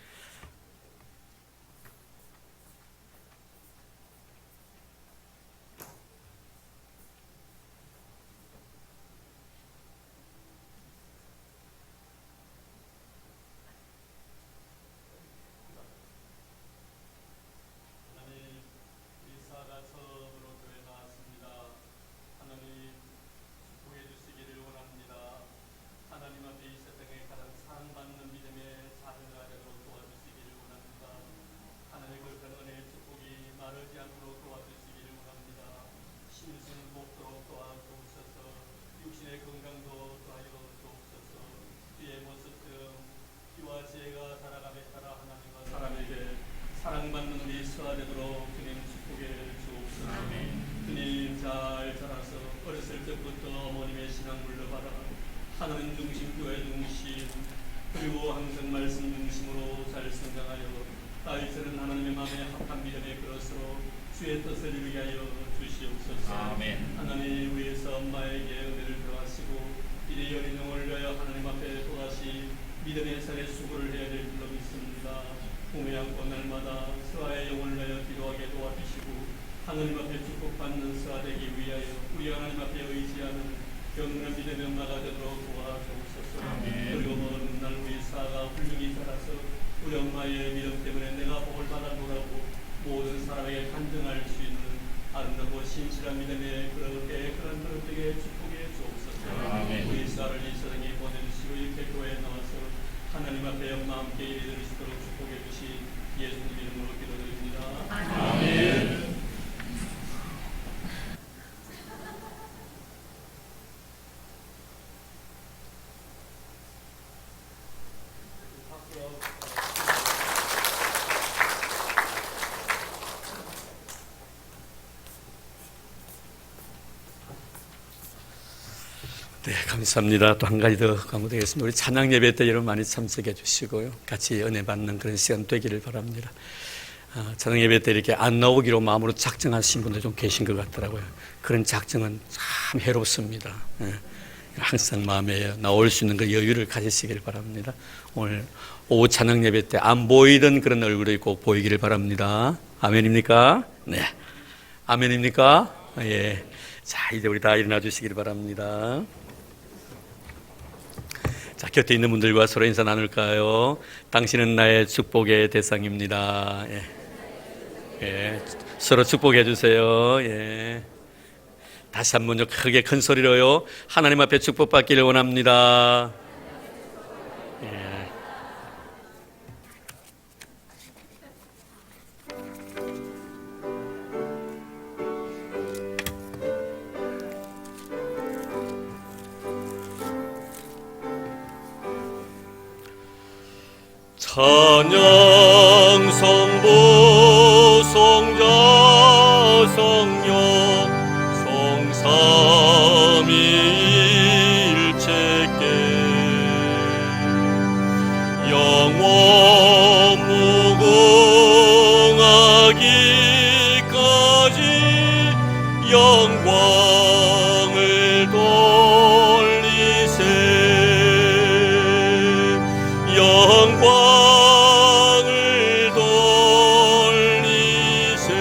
사랑받는 우리 서아 되도록 주님 축복해 주옵소서. 주님 잘 자라서 어렸을 때부터 어머님의 신앙 물려받아 하나님 중심, 교회 중심, 그리고 항상 말씀 중심으로 잘 성장하여 다윗처럼 하나님의 마음에 합한 믿음의 그릇으로 주의 뜻을 이루게 하여 주시옵소서. 아멘. 하나님, 우리에서 엄마에게 은혜를 더하시고 이리 어린 영혼을 위하여 하나님 앞에 또다시 믿음의 살에 수고를 해야 될 줄로 믿습니다. 꿈에 안고 날마다 서아의 영혼을 위하여 기도하게 도와주시고 하나님 앞에 축복받는 서아 되기 위하여 우리 하나님 앞에 의지하는 경건한 믿음의 엄마가 되도록 도와주옵소서. 그리고 먼 날 우리 서아가 훌륭히 자라서 우리 엄마의 믿음 때문에 내가 복을 받아보라고 모든 사람에게 간증할 수 있는 아름답고 신실한 믿음의 그렇게 그런 그릇되게 축복해 주옵소서. 우리 서아를 이 세상에 보내주시고 이렇게 교회에 나와서 하나님 앞에 엄마 함께 이르를 수 있도록 축복해 주신 예수님 이름으로 기도드립니다. 아멘. 네, 감사합니다. 또 한 가지 더 강조되겠습니다. 우리 찬양 예배 때 여러분 많이 참석해 주시고요. 같이 은혜 받는 그런 시간 되기를 바랍니다. 찬양 예배 때 이렇게 안 나오기로 마음으로 작정하신 분들 좀 계신 것 같더라고요. 그런 작정은 참 해롭습니다. 항상 마음에 나올 수 있는 그 여유를 가지시길 바랍니다. 오늘 오후 찬양 예배 때 안 보이던 그런 얼굴이 꼭 보이기를 바랍니다. 아멘입니까? 네. 아멘입니까? 예. 자, 이제 우리 다 일어나 주시기를 바랍니다. 자, 곁에 있는 분들과 서로 인사 나눌까요? 당신은 나의 축복의 대상입니다. 예. 예. 서로 축복해 주세요. 예. 다시 한 번 크게 큰 소리로요. 하나님 앞에 축복받기를 원합니다. 예. 찬양 성부 성자 성령 성삼위 여기까지 영광을 돌리세. 영광을 돌리세.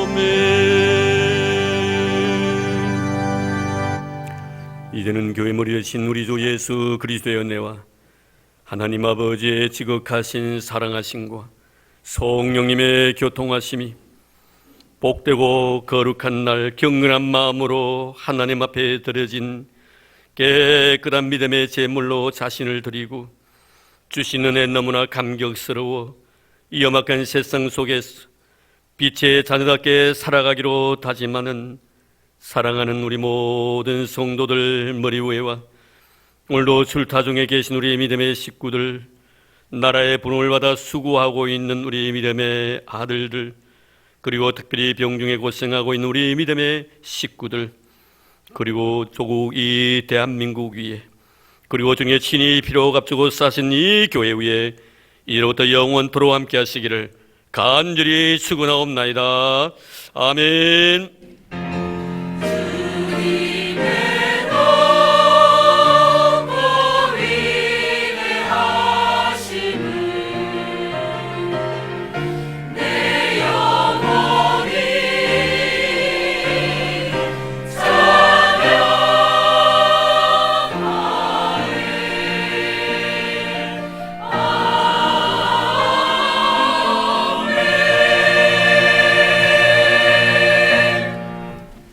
아멘. 이제는 교회 머리 되신 우리 주 예수 그리스도의 은혜와 하나님 아버지의 지극하신 사랑하심과 성령님의 교통하심이 복되고 거룩한 날 경건한 마음으로 하나님 앞에 드려진 깨끗한 믿음의 제물로 자신을 드리고 주시는 애 너무나 감격스러워 이 험악한 세상 속에서 빛의 자녀답게 살아가기로 다짐하는 사랑하는 우리 모든 성도들 머리 위에와 오늘도 출타 중에 계신 우리 믿음의 식구들, 나라의 부름을 받아 수고하고 있는 우리 믿음의 아들들, 그리고 특별히 병중에 고생하고 있는 우리 믿음의 식구들, 그리고 조국 이 대한민국 위에, 그리고 중에 친히 피로 값주고 싸신 이 교회 위에 이로부터 영원토록 함께 하시기를 간절히 축원하옵나이다. 아멘.